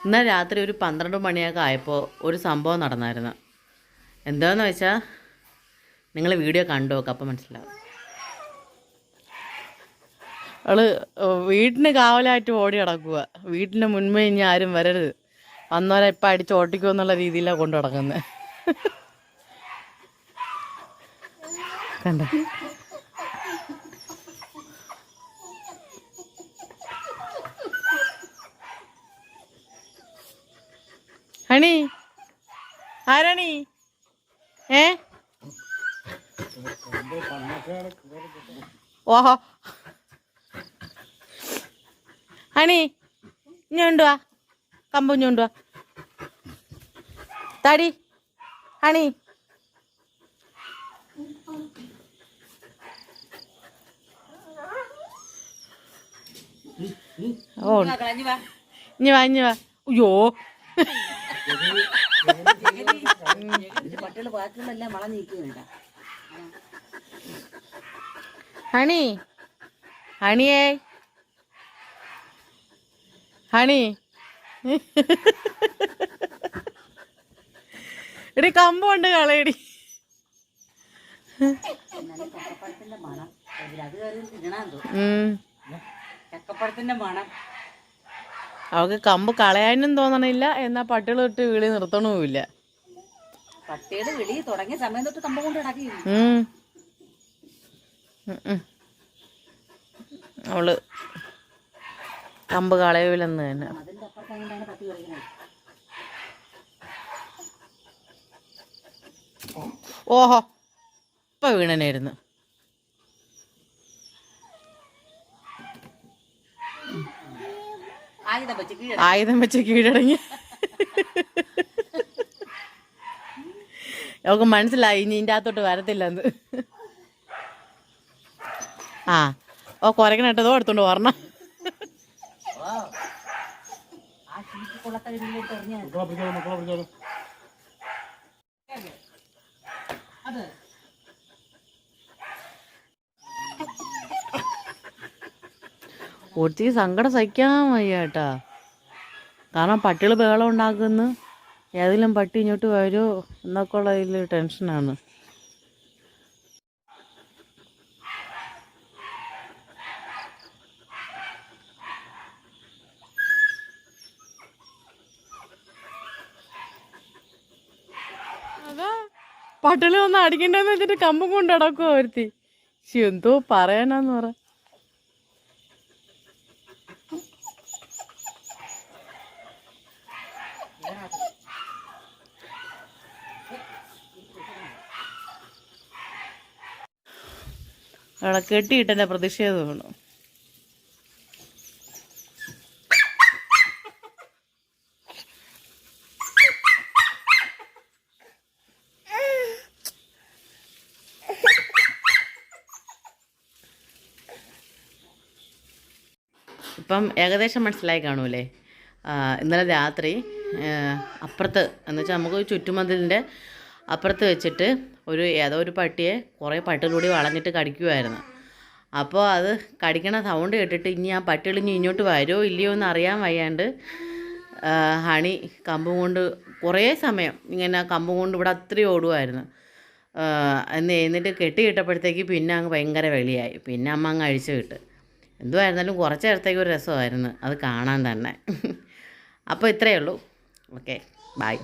ഇന്നലെ രാത്രി ഒരു 12 മണിയൊക്കെ ആയപ്പോൾ ഒരു സംഭവം നടന്നായിരുന്നു. എന്താണെന്ന് വെച്ചാൽ നിങ്ങൾ വീഡിയോ കണ്ടു നോക്കുക, അപ്പം മനസ്സിലാവും. അവൾ വീട്ടിന് കാവലായിട്ട് ഓടി നടക്കുക. വീട്ടിൻ്റെ മുൻപേ ഇനി ആരും വരരുത്, വന്നവരെ ഇപ്പം അടിച്ച് ഓട്ടിക്കുമോ എന്നുള്ള രീതിയിലാണ് കൊണ്ടു നടക്കുന്നത്. കണ്ട ഹണി, ആരാണീ? ഓഹോ ഹണി, ഇഞ്ഞുണ്ടുവാ, കമ്പുഞ്ഞുണ്ടുവാ താടി ഹണി. ഓ ഇഞ്ഞ് വാ ഇഞ്ഞ് വാ. അയ്യോ ഹണി, ഹണിയേ, ഹണി എടി കമ്പുണ്ട് കളയടി. അവൾക്ക് കമ്പ് കളയാനും തോന്നണില്ല, എന്നാ പട്ടികൾ തൊട്ട് വിളി നിർത്തണമില്ല. പട്ടിയുടെ വിളി തുടങ്ങിയ സമയം തൊട്ട് കമ്പ് കൊണ്ട് നടക്കി. അവള് കമ്പ് കളയൂലെന്ന് തന്നെ. ഓഹോ ഇപ്പൊ വീണനായിരുന്നു. ആയുധം വെച്ച് കീഴടങ്ങി. അവൾക്ക് മനസ്സിലായി ഇനി ഇതിൻ്റെ അകത്തോട്ട് വരത്തില്ലെന്ന്. ആ ഓ കുരക്കണിട്ടതോ എടുത്തോണ്ട് പറഞ്ഞ. ഒത്തിരി സങ്കടം സഹിക്കാൻ വയ്യ കേട്ടാ. കാരണം പട്ടികൾ ബഹളം ഉണ്ടാക്കുന്നു, ഏതെങ്കിലും പട്ടി ഇങ്ങോട്ട് വരുമോ എന്നൊക്കെ ഉള്ള ഇതിൽ ടെൻഷനാണ്. അതാ പട്ടികൾ വന്ന് അടിക്കണ്ടെന്ന് വെച്ചിട്ട് കമ്പും കൊണ്ട് നടക്കുമോ ഒരുത്തി. എന്തോ പറയാനാന്ന് പറ. അവിടെ കെട്ടിയിട്ടെന്നെ പ്രതിഷേധമാണ്. ഇപ്പം ഏകദേശം മനസ്സിലായി കാണൂലേ. ഇന്നലെ രാത്രി അപ്പുറത്ത് എന്ന് വെച്ചാൽ നമുക്ക് ചുറ്റുമതിലിൻ്റെ അപ്പുറത്ത് വെച്ചിട്ട് ഏതോ ഒരു പട്ടിയെ കുറേ പട്ടികളൂടി വളഞ്ഞിട്ട് കടിക്കുമായിരുന്നു. അപ്പോൾ അത് കടിക്കണ സൗണ്ട് കേട്ടിട്ട് ഇനി ആ പട്ടികൾ ഇനി ഇങ്ങോട്ട് വരുമോ ഇല്ലയോ എന്ന് അറിയാൻ വയ്യാണ്ട് ഹണി കമ്പും കൊണ്ട് കുറേ സമയം ഇങ്ങനെ കമ്പും കൊണ്ട് ഇവിടെ അത്രയും ഓടുമായിരുന്നു. എന്നിട്ട് കെട്ടിയിട്ടപ്പോഴത്തേക്ക് പിന്നെ അങ്ങ് ഭയങ്കര വെളിയായി. പിന്നെ അമ്മ അങ്ങ് അഴിച്ചു വിട്ട്. എന്തുമായിരുന്നാലും കുറച്ച് നേരത്തേക്ക് ഒരു രസമായിരുന്നു അത് കാണാൻ തന്നെ. അപ്പോൾ ഇത്രയേ ഉള്ളൂ. Okay, by.